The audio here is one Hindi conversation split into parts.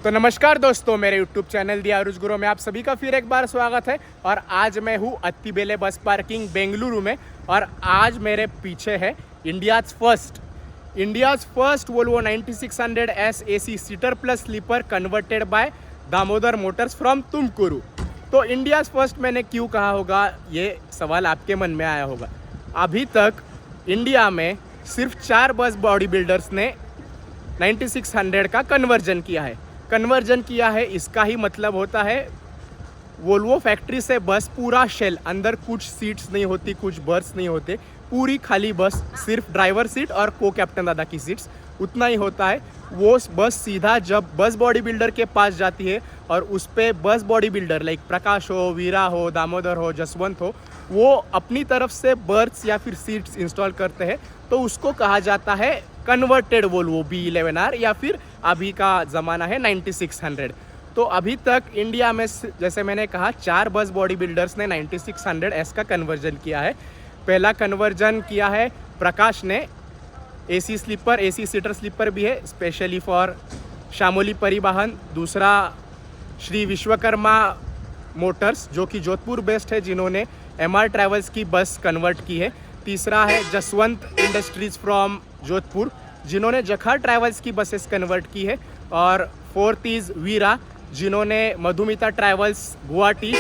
तो नमस्कार दोस्तों, मेरे YouTube चैनल दी आरुष गुरु में आप सभी का फिर एक बार स्वागत है। और आज मैं हूँ अत्तीबेले बस पार्किंग बेंगलुरु में। और आज मेरे पीछे है India's first Volvo 9600 S AC seater plus sleeper converted by Damodar Motors from Tumakuru. तो इंडियाज़ फर्स्ट मैंने क्यों कहा होगा, ये सवाल आपके मन में आया होगा। अभी तक इंडिया में सिर्फ 4 बस बॉडी बिल्डर्स ने 9600 का कन्वर्जन किया है। इसका ही मतलब होता है वोल्वो फैक्ट्री से बस पूरा शेल, अंदर कुछ सीट्स नहीं होती, कुछ बर्थ नहीं होते, पूरी खाली बस, सिर्फ ड्राइवर सीट और को कैप्टन दादा की सीट्स, उतना ही होता है। वो बस सीधा जब बस बॉडी बिल्डर के पास जाती है और उस पर बस बॉडी बिल्डर लाइक प्रकाश हो, वीरा हो, दामोदर हो, जसवंत हो, वो अपनी तरफ से बर्थ्स या फिर सीट्स इंस्टॉल करते हैं, तो उसको कहा जाता है कन्वर्टेड वोल्वो B11R या फिर अभी का ज़माना है 9600। तो अभी तक इंडिया में जैसे मैंने कहा 4 बस बॉडी बिल्डर्स ने 9600S का कन्वर्जन किया है। पहला कन्वर्जन किया है प्रकाश ने, AC sleeper, AC seater sleeper भी है स्पेशली फॉर शामोली परिवहन। दूसरा श्री विश्वकर्मा मोटर्स जो कि जोधपुर बेस्ड है, जिन्होंने MR ट्रैवल्स की बस कन्वर्ट की है। तीसरा है जसवंत इंडस्ट्रीज़ फ्रॉम जोधपुर, जिन्होंने जखा ट्रैवल्स की बसेस कन्वर्ट की है। और फोर्थ इज़ वीरा, जिन्होंने मधुमिता ट्रैवल्स गुवाहाटी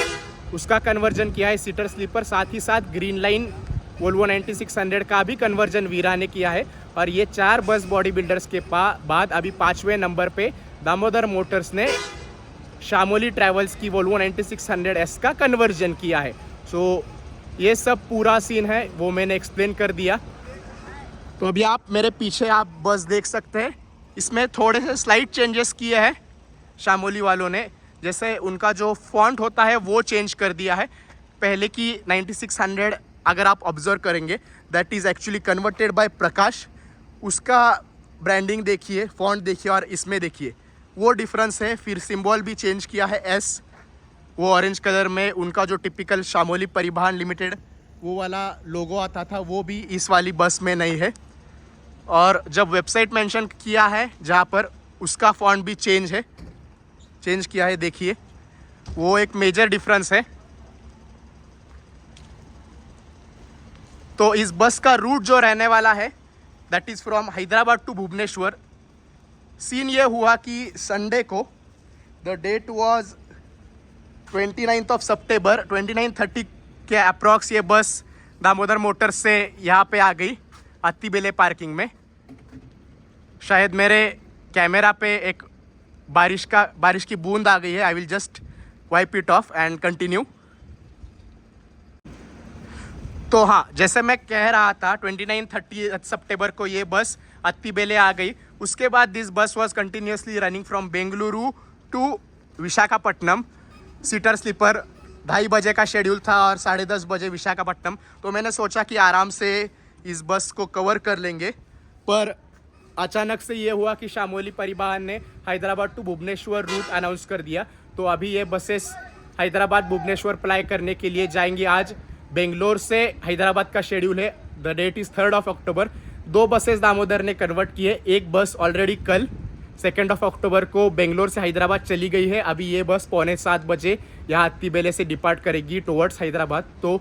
उसका कन्वर्जन किया है सीटर स्लीपर। साथ ही साथ ग्रीन लाइन वोल्वो 9600 का भी कन्वर्जन वीरा ने किया है। और ये 4 बस बॉडी बिल्डर्स के बाद अभी 5वें नंबर पे दामोदर मोटर्स ने शामोली ट्रैवल्स की वोल्वो 9600S का कन्वर्जन किया है। सो ये सब पूरा सीन है, वो मैंने एक्सप्लेन कर दिया। तो अभी आप मेरे पीछे आप बस देख सकते हैं, इसमें थोड़े से स्लाइट चेंजेस किए हैं शामोली वालों ने। जैसे उनका जो फॉन्ट होता है वो चेंज कर दिया है। पहले की 9600 अगर आप ऑब्जर्व करेंगे, that is actually converted by Prakash, उसका ब्रांडिंग देखिए, फॉन्ट देखिए और इसमें देखिए, वो डिफरेंस है। फिर सिंबल भी चेंज किया है, S वो ऑरेंज कलर में, उनका जो टिपिकल शामोली परिवहन लिमिटेड वो वाला लोगो आता था वो भी इस वाली बस में नहीं है। और जब वेबसाइट मेंशन किया है जहाँ पर, उसका फॉन्ट भी चेंज किया है, देखिए वो एक मेजर डिफरेंस है। तो इस बस का रूट जो रहने वाला है that is from Hyderabad to Bhubaneswar. Scene ये हुआ कि संडे को द डेट वाज 29 सितंबर, 29:30 के अप्रॉक्स ये बस दामोदर मोटर्स से यहाँ पे आ गई अत्तीबेले पार्किंग में। शायद मेरे कैमरा पे एक बारिश की बूंद आ गई है। I will just wipe it of and continue. तो हाँ, जैसे मैं कह रहा था 29-30 सितंबर को ये बस अत्तीबेले आ गई। उसके बाद this bus was continuously running from Bengaluru to Visakhapatnam. Seater sleeper 2:30 बजे का शेड्यूल था और 10:30 बजे विशाखापट्टनम। तो मैंने सोचा कि आराम से इस बस को कवर कर लेंगे, पर अचानक से ये हुआ कि शामोली परिवहन ने Hyderabad to Bhubaneswar route announce कर दिया। तो अभी ये बसेस हैदराबाद भुवनेश्वर फ्लाई करने के लिए जाएंगी। आज बेंगलोर से हैदराबाद का शेड्यूल है, the that is 3 October. 2 buses Damodar ने कन्वर्ट की है। एक बस ऑलरेडी कल 2 अक्टूबर को बेंगलोर से हैदराबाद चली गई है। अभी ये बस 6:45 बजे यहाँ अत्तीबेले से डिपार्ट करेगी टुवर्ड्स हैदराबाद। तो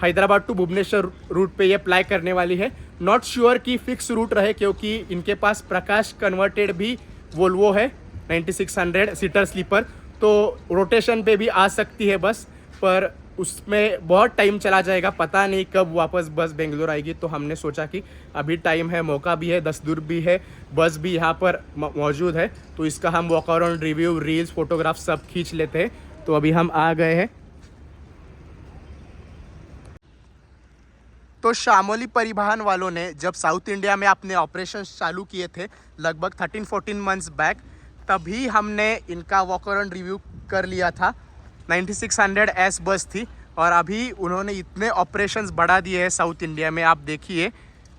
हैदराबाद टू भुवनेश्वर रूट पे ये अप्लाई करने वाली है। नॉट श्योर कि फिक्स रूट रहे, क्योंकि इनके पास प्रकाश कन्वर्टेड भी वोल्वो है 9600 सीटर स्लीपर, तो रोटेशन पे भी आ सकती है बस, पर उसमें बहुत टाइम चला जाएगा, पता नहीं कब वापस बस बेंगलोर आएगी। तो हमने सोचा कि अभी टाइम है, मौका भी है, 10 दूर भी है, बस भी यहाँ पर मौजूद है, तो इसका हम walk around review, reels, photograph सब खींच लेते हैं। तो अभी हम आ गए हैं। तो शामोली परिवहन वालों ने जब साउथ इंडिया में अपने ऑपरेशन चालू किए थे लगभग 13-14 मंथ्स बैक, तभी हमने इनका वॉक अराउंड रिव्यू कर लिया था। 9600S बस थी और अभी उन्होंने इतने ऑपरेशंस बढ़ा दिए हैं साउथ इंडिया में। आप देखिए,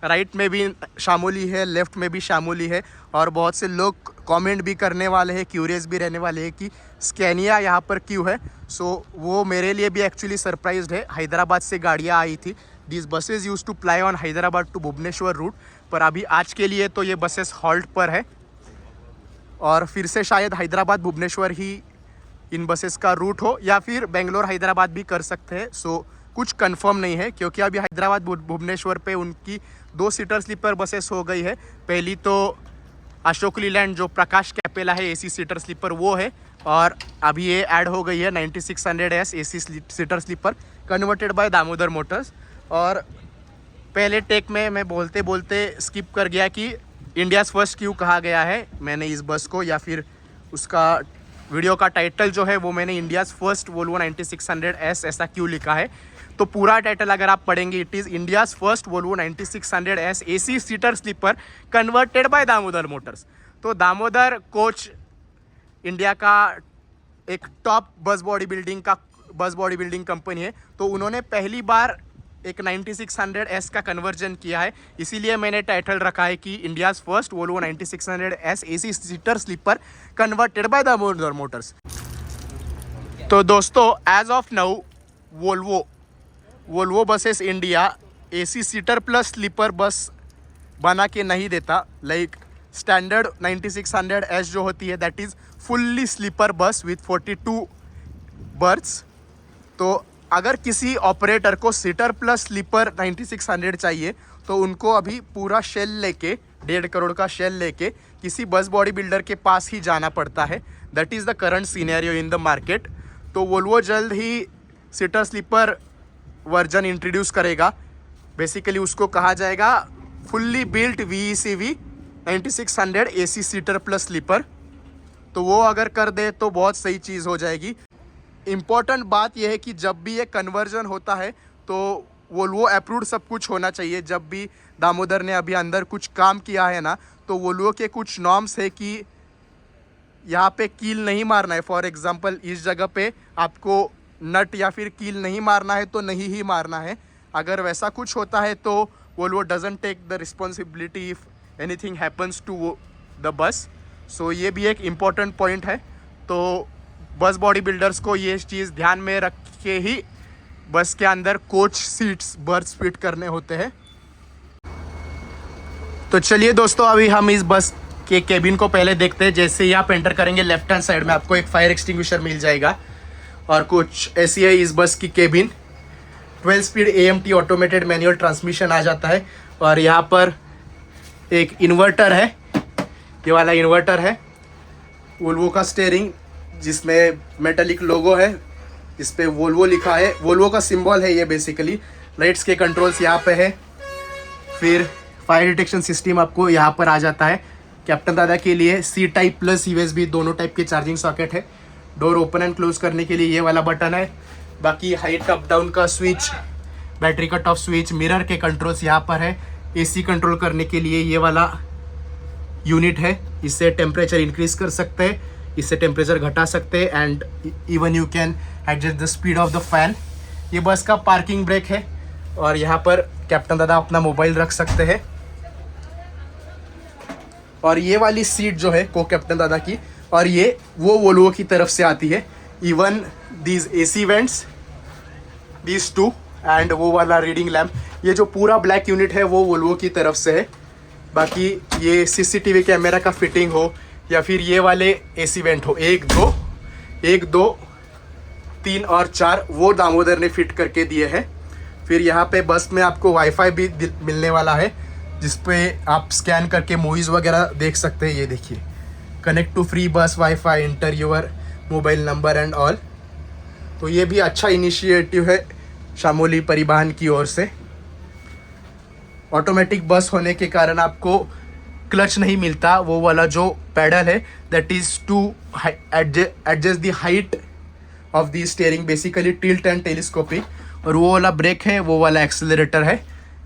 राइट में भी शामोली है, लेफ़्ट में भी शामोली है। और बहुत से लोग कमेंट भी करने वाले हैं, क्यूरियस भी रहने वाले हैं कि स्कैनिया यहाँ पर क्यों है। सो वो मेरे लिए भी एक्चुअली सरप्राइज्ड है। हैदराबाद से गाड़ियाँ आई थी, this buses use to ply on Hyderabad to Bhubaneswar route, पर अभी आज के लिए तो ये बसेस हॉल्ट पर है। तो अभी हम आ गए हैं। तो शामोली परिवहन वालों ने जब साउथ इंडिया में अपने ऑपरेशन चालू किए थे लगभग 13-14 मंथ्स बैक, तभी हमने इनका वॉक अराउंड रिव्यू कर लिया था। 9600S बस थी और अभी उन्होंने इतने ऑपरेशंस बढ़ा दिए हैं साउथ इंडिया में। आप देखिए, राइट में भी शामोली है, लेफ़्ट में भी शामोली है। और बहुत से लोग कमेंट भी करने वाले हैं, क्यूरियस भी रहने वाले हैं कि स्कैनिया यहाँ पर क्यों है। सो वो मेरे लिए भी एक्चुअली सरप्राइज्ड है। हैदराबाद से गाड़ियाँ आई थी, this buses use to ply on Hyderabad to Bhubaneswar route, पर अभी आज के लिए तो ये बसेस हॉल्ट पर है। और फिर से शायद हैदराबाद भुवनेश्वर ही इन बसेस का रूट हो, या फिर बेंगलोर हैदराबाद भी कर सकते हैं। सो कुछ कंफर्म नहीं है, क्योंकि अभी हैदराबाद भुवनेश्वर पे उनकी 2 सीटर स्लीपर बसेस हो गई है। पहली तो अशोक लीलैंड जो प्रकाश कैपेला है AC सीटर स्लीपर वो है, और अभी ये ऐड हो गई है 9600S AC seater sleeper converted by Damodar Motors. और पहले टेक में मैं बोलते बोलते स्किप कर गया कि इंडियाज़ फर्स्ट क्यों कहा गया है मैंने इस बस को, या फिर उसका वीडियो का टाइटल जो है वो मैंने इंडियाज़ फर्स्ट वोल्वो 9600S ऐसा क्यों लिखा है। तो पूरा टाइटल अगर आप पढ़ेंगे, it is India's first Volvo 9600S AC seater sleeper converted by Damodar Motors. तो दामोदर कोच इंडिया का एक टॉप बस बॉडी बिल्डिंग कंपनी है। तो उन्होंने पहली बार एक 9600S का कन्वर्जन किया है, इसीलिए मैंने टाइटल रखा है कि India's first Volvo 9600S AC seater sleeper converted by Damodar Motors. तो दोस्तों, as of now Volvo buses India AC seater plus sleeper bus बना के नहीं देता। लाइक स्टैंडर्ड 9600S जो होती है that is fully sleeper bus with 42 berths. तो अगर किसी ऑपरेटर को सीटर प्लस स्लीपर 9600 चाहिए तो उनको अभी पूरा शेल लेके 1.5 करोड़ का शेल लेके किसी बस बॉडी बिल्डर के पास ही जाना पड़ता है। That is the current scenario in the market. तो वोल्वो जल्द ही सीटर स्लीपर वर्जन इंट्रोड्यूस करेगा। बेसिकली उसको कहा जाएगा fully built VECV 9600 AC seater plus sleeper. तो वो अगर कर दे तो बहुत सही चीज़ हो जाएगी। इम्पॉर्टेंट बात यह है कि जब भी ये कन्वर्जन होता है तो वोल्वो अप्रूव्ड सब कुछ होना चाहिए। जब भी दामोदर ने अभी अंदर कुछ काम किया है ना, तो वोल्वो के कुछ नॉर्म्स है कि यहाँ पे कील नहीं मारना है। फॉर एग्जांपल इस जगह पे आपको नट या फिर कील नहीं मारना है तो नहीं ही मारना है। अगर वैसा कुछ होता है तो Volvo doesn't take the responsibility if anything happens to the bus. So ये भी एक इम्पॉर्टेंट पॉइंट है। तो बस बॉडी बिल्डर्स को ये चीज़ ध्यान में रख के ही बस के अंदर कोच सीट्स बर्थ फिट करने होते हैं। तो चलिए दोस्तों, अभी हम इस बस के केबिन को पहले देखते हैं। जैसे ही आप एंटर करेंगे लेफ्ट हैंड साइड में आपको एक फायर एक्सटिंग्विशर मिल जाएगा और कुछ ऐसी है इस बस की cabin. 12 speed AMT automated manual transmission आ जाता है, और यहाँ पर एक इन्वर्टर है, ये वाला इन्वर्टर है। वोल्वो का स्टीयरिंग जिसमें मेटालिक लोगो है, इस पे वोल्वो लिखा है, वोल्वो का सिंबल है ये बेसिकली। लाइट्स के कंट्रोल्स यहाँ पे है। फिर फायर डिटेक्शन सिस्टम आपको यहाँ पर आ जाता है। कैप्टन दादा के लिए C टाइप प्लस USB दोनों टाइप के चार्जिंग सॉकेट है। डोर ओपन एंड क्लोज करने के लिए ये वाला बटन है। बाकी हाइट अप डाउन का switch, battery cut off switch, mirror के कंट्रोल्स यहाँ पर है। AC कंट्रोल करने के लिए ये वाला यूनिट है, इससे टेम्परेचर इंक्रीज कर सकते हैं, इससे टेम्परेचर घटा सकते हैं, and even you can adjust the speed of the fan. ये बस का पार्किंग ब्रेक है, और यहाँ पर कैप्टन दादा अपना मोबाइल रख सकते हैं। और ये वाली सीट जो है को कैप्टन दादा की, और ये वो वोल्वो की तरफ से आती है। Even these AC vents, these two, and वो वाला रीडिंग लैम्प, ये जो पूरा ब्लैक यूनिट है वो वोल्वो की तरफ से है। बाकी ये CCTV कैमरा का फिटिंग हो या फिर ये वाले AC वेंट हो, 1 2 3 और 4 वो दामोदर ने फिट करके दिए हैं। फिर यहाँ पे बस में आपको वाईफाई भी मिलने वाला है, जिस पे आप स्कैन करके मूवीज़ वगैरह देख सकते हैं। ये देखिए, कनेक्ट टू फ्री बस wifi, inter your mobile number and all. तो ये भी अच्छा इनिशिएटिव है शामोली परिवहन की ओर से। ऑटोमेटिक बस होने के कारण आपको क्लच नहीं मिलता, वो वाला जो पैडल है that is to adjust the height of the steering, basically tilt and telescopic. और वो वाला ब्रेक है, वो वाला एक्सेलरेटर है।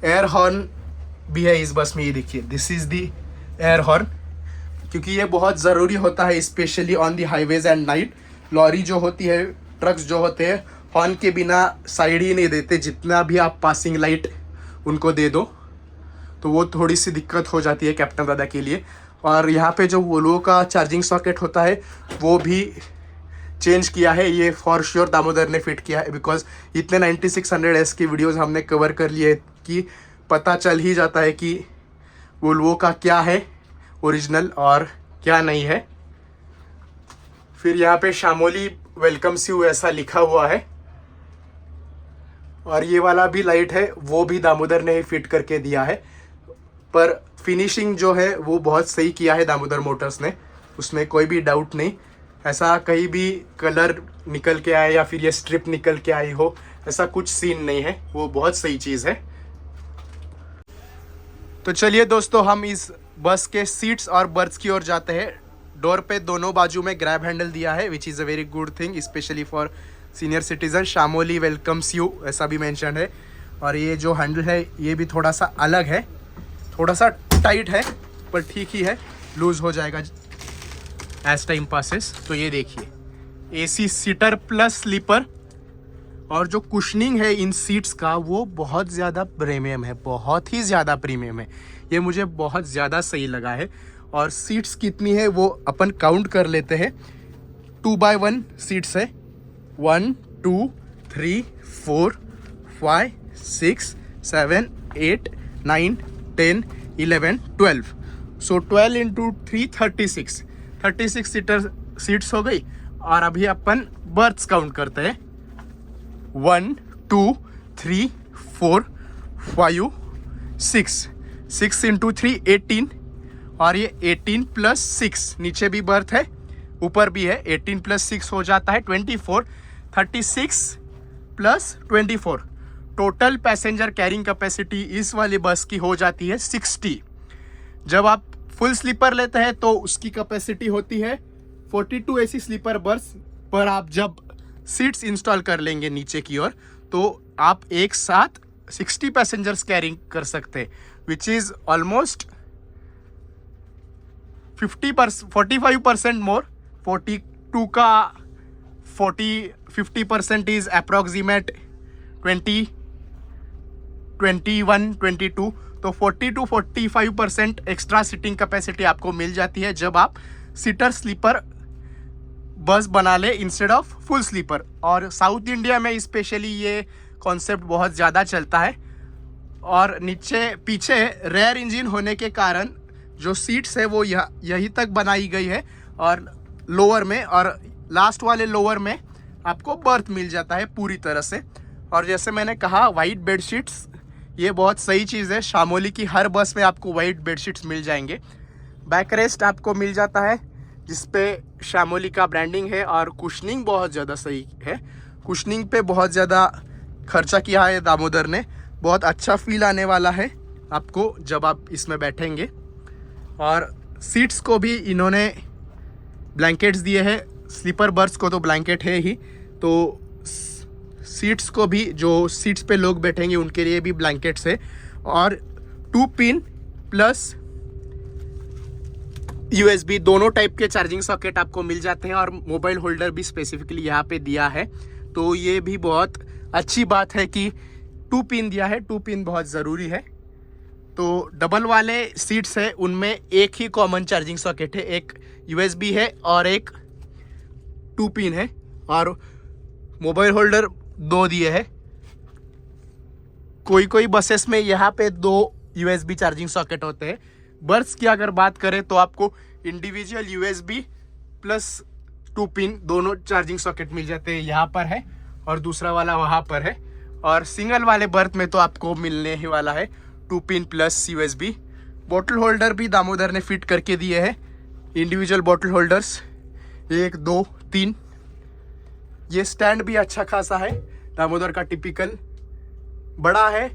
एयर हॉर्न भी है इस बस में, ये देखिए, this is the air horn, क्योंकि ये बहुत ज़रूरी होता है specially on the highways and night. Lorry जो होती है, ट्रक्स जो होते हैं, हॉर्न के बिना साइड ही नहीं देते, जितना भी आप पासिंग लाइट उनको दे दो तो वो थोड़ी सी दिक्कत हो जाती है कैप्टन दादा के लिए। और यहाँ पे जो वोल्वो का चार्जिंग सॉकेट होता है वो भी चेंज किया है, ये फॉर श्योर दामोदर ने फिट किया है, बिकॉज इतने 9600S की वीडियोस हमने कवर कर लिए कि पता चल ही जाता है कि वोल्वो का क्या है ओरिजिनल और क्या नहीं है। फिर यहाँ पे शामोली वेलकम्स यू ऐसा लिखा हुआ है। और ये वाला भी लाइट है, वो भी दामोदर ने ही फिट करके दिया है, पर फिनिशिंग जो है वो बहुत सही किया है दामोदर मोटर्स ने, उसमें कोई भी डाउट नहीं। ऐसा कहीं भी कलर निकल के आए या फिर ये स्ट्रिप निकल के आई हो, ऐसा कुछ सीन नहीं है, वो बहुत सही चीज़ है। तो चलिए दोस्तों, हम इस बस के सीट्स और बर्थ्स की ओर जाते हैं। डोर पे दोनों बाजू में ग्रैब हैंडल दिया है, which is a very good thing, specially for senior citizen. Shamoli welcomes you ऐसा भी मेंशन है। और ये जो हैंडल है ये भी थोड़ा सा अलग है, थोड़ा सा टाइट है, पर ठीक ही है, लूज हो जाएगा एज टाइम पासेस। तो ये देखिए एसी सीटर प्लस स्लीपर, और जो कुशनिंग है इन सीट्स का वो बहुत ज़्यादा प्रीमियम है, बहुत ही ज़्यादा प्रीमियम है, ये मुझे बहुत ज़्यादा सही लगा है। और सीट्स कितनी है वो अपन काउंट कर लेते हैं। 2x1 सीट्स है, 1 2 3 4 5 6 7 8 9 10 11 12। सो 12 इंटू 3 36 सीटर सीट्स हो गई। और अभी अपन बर्थ्स काउंट करते हैं, 1 2 3 4 5 6 इंटू 3 18, और ये 18 प्लस 6, नीचे भी बर्थ है ऊपर भी है, 18 प्लस 6 हो जाता है 24, 36 plus 24, total passenger carrying capacity इस वाली बस की हो जाती है 60। जब आप फुल स्लीपर लेते हैं तो उसकी कैपेसिटी होती है 42 एसी स्लीपर बस, पर आप जब सीट्स इंस्टॉल कर लेंगे नीचे की ओर तो आप एक साथ 60 पैसेंजर्स कैरिंग कर सकते हैं, विच इज़ ऑलमोस्ट 45% मोर। 42 का 50% इज अप्रॉक्सीमेट 20 21 22, तो 40 to 45% एक्स्ट्रा सीटिंग कैपेसिटी आपको मिल जाती है जब आप सीटर स्लीपर बस बना ले इंस्टेड ऑफ फुल स्लीपर। और साउथ इंडिया में स्पेशली ये कॉन्सेप्ट बहुत ज़्यादा चलता है। और नीचे पीछे रेयर इंजन होने के कारण जो सीट्स है वो यहीं तक बनाई गई है, और लोअर में और लास्ट वाले लोअर में आपको बर्थ मिल जाता है पूरी तरह से। और जैसे मैंने कहा वाइट बेडशीट्स ये बहुत सही चीज़ है, शामोली की हर बस में आपको वाइट बेडशीट्स मिल जाएंगे। बैक रेस्ट आपको मिल जाता है जिसपे शामोली का ब्रांडिंग है, और कुशनिंग बहुत ज़्यादा सही है, कुशनिंग पे बहुत ज़्यादा खर्चा किया है दामोदर ने, बहुत अच्छा फील आने वाला है आपको जब आप इसमें बैठेंगे। और सीट्स को भी इन्होंने ब्लैंकेट्स दिए हैं, स्लीपर बर्थ्स को तो ब्लैंकेट है ही, तो सीट्स को भी जो सीट्स पे लोग बैठेंगे उनके लिए भी ब्लैंकेट्स है। और 2 पिन प्लस USB दोनों टाइप के चार्जिंग सॉकेट आपको मिल जाते हैं, और मोबाइल होल्डर भी स्पेसिफिकली यहाँ पे दिया है। तो ये भी बहुत अच्छी बात है कि 2 पिन दिया है, 2 पिन बहुत ज़रूरी है। तो डबल वाले सीट्स है उनमें एक ही कॉमन चार्जिंग सॉकेट है, एक USB है और एक 2 पिन है, और मोबाइल होल्डर 2 दिए है। कोई बसेस में यहाँ पे 2 USB चार्जिंग सॉकेट होते हैं। बर्थ्स की अगर बात करें तो आपको इंडिविजुअल USB प्लस 2 पिन दोनों चार्जिंग सॉकेट मिल जाते हैं, यहाँ पर है और दूसरा वाला वहाँ पर है। और सिंगल वाले बर्थ में तो आपको मिलने ही वाला है 2 pin plus USB। Bottle holder भी दामोदर ने फिट करके दिए हैं, इंडिविजुअल बॉटल होल्डर्स 1 2 3। ये स्टैंड भी अच्छा खासा है, दामोदर का टिपिकल बड़ा है।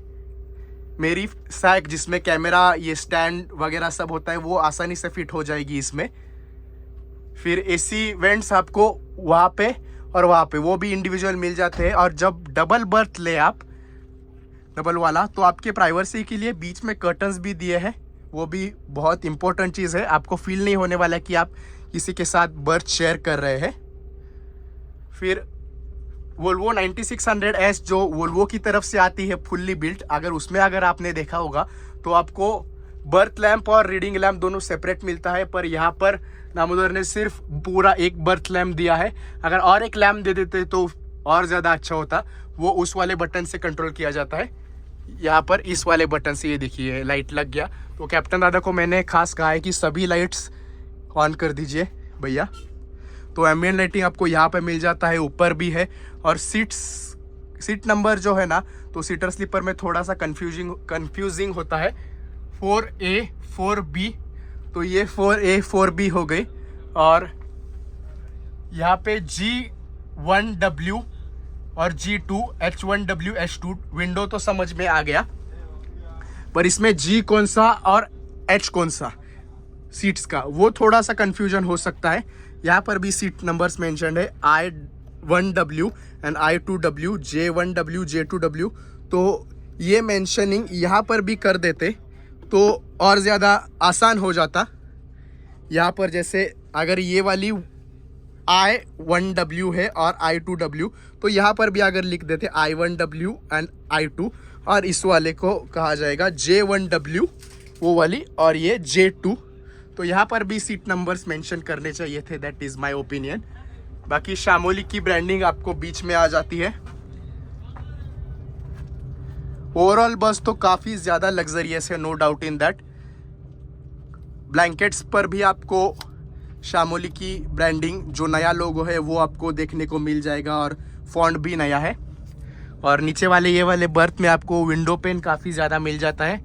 मेरी सैक जिसमें कैमरा ये स्टैंड वगैरह सब होता है वो आसानी से फिट हो जाएगी इसमें। फिर AC वेंट्स आपको वहाँ पे और वहाँ पे वो भी इंडिविजुअल मिल जाते हैं। और जब डबल बर्थ ले आप डबल वाला तो आपके प्राइवेसी के लिए बीच में कर्टन्स भी दिए हैं, वो भी बहुत इंपॉर्टेंट चीज़ है। आपको फील नहीं होने वाला कि आप किसी के साथ बर्थ शेयर कर रहे हैं। फिर वोल्वो 9600S जो वोल्वो की तरफ से आती है फुल्ली बिल्ट, अगर आपने देखा होगा तो आपको बर्थ लैंप और रीडिंग लैंप दोनों सेपरेट मिलता है, पर यहाँ पर दामोदर ने सिर्फ पूरा एक बर्थ लैंप दिया है। अगर और एक लैंप दे देते तो और ज़्यादा अच्छा होता। वो उस वाले बटन से कंट्रोल किया जाता है, यहाँ पर इस वाले बटन से। ये देखिए लाइट लग गया। तो कैप्टन दादा को मैंने खास कहा है कि सभी लाइट्स ऑन कर दीजिए भैया। तो एम्बिएंट लाइटिंग आपको यहाँ पे मिल जाता है, ऊपर भी है। और सीट नंबर जो है ना, तो सीटर स्लीपर में थोड़ा सा कंफ्यूजिंग होता है, 4A 4B, तो ये 4A 4B हो गई। और यहाँ पे G1W और G2 H1W H2 विंडो तो समझ में आ गया, पर इसमें G कौन सा और H कौन सा सीट्स का वो थोड़ा सा कंफ्यूजन हो सकता है। यहाँ पर भी सीट नंबर्स मेंशन है, I1W and I2W, J1W J2W, तो ये मेंशनिंग यहाँ पर भी कर देते तो और ज़्यादा आसान हो जाता। यहाँ पर जैसे अगर ये वाली I1W है और I2W, तो यहाँ पर भी अगर लिख देते I1W एंड I2, और इस वाले को कहा जाएगा J1W वो वाली, और ये J2, तो यहाँ पर भी सीट नंबर्स मेंशन करने चाहिए थे। That is my opinion. बाकी शामोली की ब्रांडिंग आपको बीच में आ जाती है। ओवरऑल बस तो काफ़ी ज़्यादा लग्जरियस है, no doubt in that. Blankets पर भी आपको शामोली की ब्रांडिंग जो नया लोगो है वो आपको देखने को मिल जाएगा, और फॉन्ट भी नया है। और नीचे वाले ये वाले बर्थ में आपको विंडो पेन काफ़ी ज़्यादा मिल जाता है,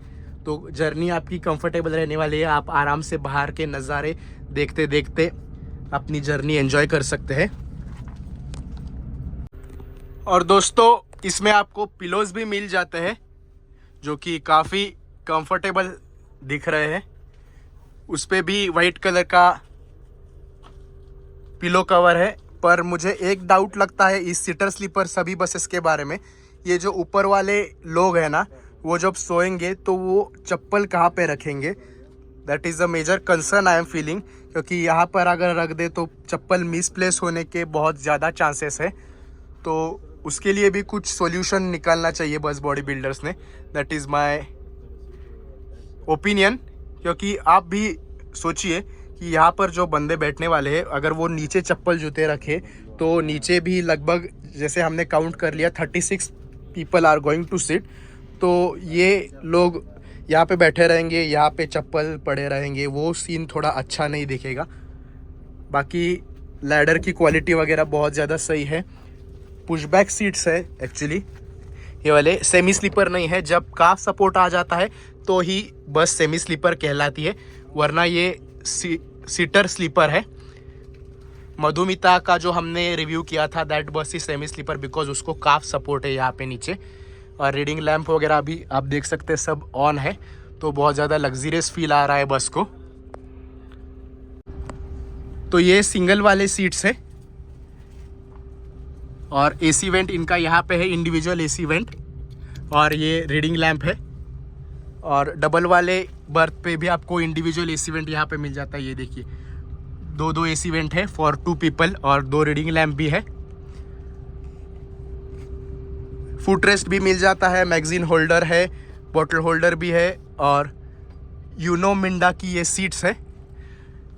तो जर्नी आपकी कंफर्टेबल रहने वाली है। आप आराम से बाहर के नज़ारे देखते देखते अपनी जर्नी एंजॉय कर सकते हैं। और दोस्तों इसमें आपको पिलोज भी मिल जाते हैं जो कि काफ़ी कंफर्टेबल दिख रहे हैं। उस पर भी वाइट कलर का पिलो कवर है, पर मुझे एक डाउट लगता है इस सीटर स्लीपर सभी बसेस के बारे में। ये जो ऊपर वाले लोग हैं ना, वो जब सोएंगे तो वो चप्पल कहाँ पे रखेंगे, that is a major concern I am feeling, क्योंकि यहाँ पर अगर रख दे तो चप्पल मिसप्लेस होने के बहुत ज़्यादा चांसेस है। तो उसके लिए भी कुछ सॉल्यूशन निकालना चाहिए बस बॉडी बिल्डर्स ने, दैट इज़ माय ओपिनियन। क्योंकि आप भी सोचिए कि यहाँ पर जो बंदे बैठने वाले हैं, अगर वो नीचे चप्पल जूते रखे तो नीचे भी लगभग, जैसे हमने काउंट कर लिया, 36 people are going to sit. तो ये लोग यहाँ पे बैठे रहेंगे, यहाँ पे चप्पल पड़े रहेंगे, वो सीन थोड़ा अच्छा नहीं दिखेगा। बाकी लैडर की क्वालिटी वगैरह बहुत ज़्यादा सही है। पुशबैक सीट्स है एक्चुअली, ये वाले सेमी स्लीपर नहीं है। जब काफ सपोर्ट आ जाता है तो ही बस सेमी स्लीपर कहलाती है, वरना ये सीटर स्लीपर है। मधुमिता का जो हमने रिव्यू किया था, दैट बस इज सेमी स्लीपर बिकॉज उसको काफ सपोर्ट है यहाँ पे नीचे। और रीडिंग लैंप वगैरह भी आप देख सकते हैं सब ऑन है, तो बहुत ज़्यादा लग्जरियस फील आ रहा है बस को। तो ये सिंगल वाले सीट्स है, और एसी वेंट इनका यहाँ पे है, इंडिविजुअल एसी वेंट, और ये रीडिंग लैंप है। और डबल वाले बर्थ पे भी आपको इंडिविजुअल एसी वेंट यहाँ पे मिल जाता है। ये देखिए, दो एसी वेंट है फॉर 2 पीपल, और 2 रीडिंग लैंप भी है। फुट रेस्ट भी मिल जाता है, मैगजीन होल्डर है, बॉटल होल्डर भी है, और यूनो मिंडा की ये सीट्स है।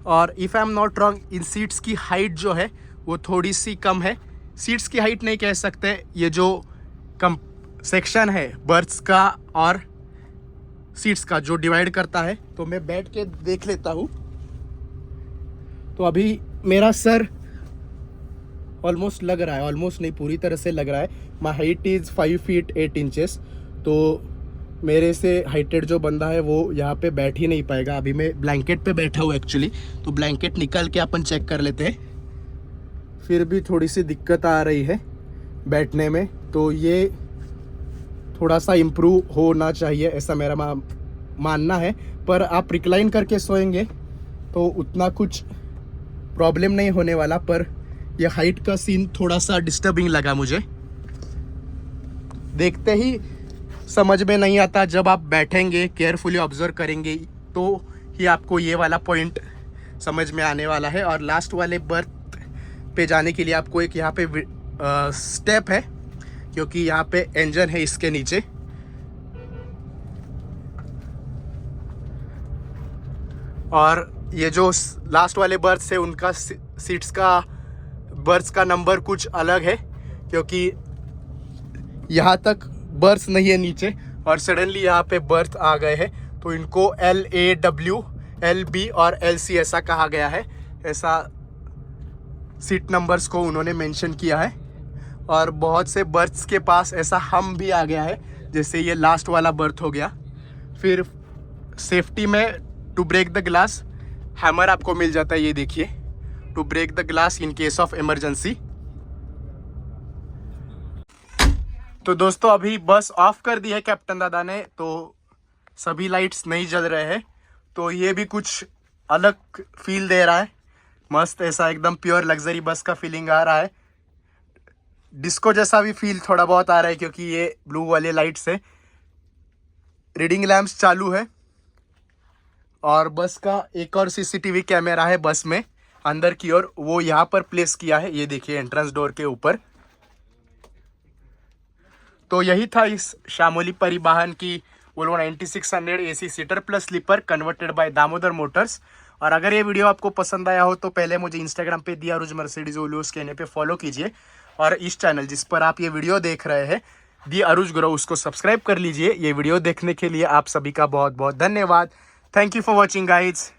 और if I am not wrong, in seats की हाइट जो है वो थोड़ी सी कम है। सीट्स की हाइट नहीं कह सकते, ये जो कम सेक्शन है बर्थ्स का और सीट्स का जो डिवाइड करता है, तो मैं बैठ के देख लेता हूँ। तो अभी मेरा सर ऑलमोस्ट लग रहा है, ऑलमोस्ट नहीं पूरी तरह से लग रहा है। My height is 5 feet 8 inches, तो मेरे से हाइटेड जो बंदा है वो यहाँ पे बैठ ही नहीं पाएगा। अभी मैं ब्लैंकेट पे बैठा हूँ एक्चुअली, तो ब्लैंकेट निकाल के अपन चेक कर लेते हैं। फिर भी थोड़ी सी दिक्कत आ रही है बैठने में, तो ये थोड़ा सा इम्प्रूव होना चाहिए, ऐसा मेरा मानना है। पर आप रिक्लाइन करके सोएंगे तो उतना कुछ प्रॉब्लम नहीं होने वाला, पर यह हाइट का सीन थोड़ा सा डिस्टर्बिंग लगा मुझे। देखते ही समझ में नहीं आता, जब आप बैठेंगे केयरफुली ऑब्जर्व करेंगे तो ही आपको ये वाला पॉइंट समझ में आने वाला है। और लास्ट वाले बर्थ पे जाने के लिए आपको एक यहाँ पे स्टेप है, क्योंकि यहाँ पे इंजन है इसके नीचे। और ये जो लास्ट वाले बर्थ है उनका सीट्स का बर्थ का नंबर कुछ अलग है, क्योंकि यहाँ तक बर्थ नहीं है नीचे, और सडनली यहाँ पे बर्थ आ गए हैं, तो इनको LAW, LB और LC ऐसा कहा गया है। ऐसा सीट नंबर्स को उन्होंने मेंशन किया है। और बहुत से बर्थ्स के पास ऐसा हम भी आ गया है, जैसे ये लास्ट वाला बर्थ हो गया। फिर सेफ्टी में to break the glass hammer आपको मिल जाता है, ये देखिए, to break the glass in case of emergency. तो दोस्तों अभी बस ऑफ कर दी है कैप्टन दादा ने, तो सभी लाइट्स नहीं जल रहे हैं, तो ये भी कुछ अलग फील दे रहा है। मस्त ऐसा एकदम प्योर लग्जरी बस का फीलिंग आ रहा है। डिस्को जैसा भी फील थोड़ा बहुत आ रहा है, क्योंकि ये ब्लू वाले लाइट से रीडिंग लैंप्स चालू है। और बस का एक और सीसीटीवी कैमरा है बस में अंदर की ओर, वो यहाँ पर प्लेस किया है, ये देखिए एंट्रेंस डोर के ऊपर। तो यही था इस शामोली परिवहन की Volvo 9600 AC seater plus sleeper converted by Damodar Motors. और अगर ये वीडियो आपको पसंद आया हो तो पहले मुझे इंस्टाग्राम पे दी अरुज मर्सिडीज ओलियोस कहने पे फॉलो कीजिए, और इस चैनल जिस पर आप ये वीडियो देख रहे हैं दी अरुज गुरु, उसको सब्सक्राइब कर लीजिए। ये वीडियो देखने के लिए आप सभी का बहुत बहुत धन्यवाद। Thank you for watching guys.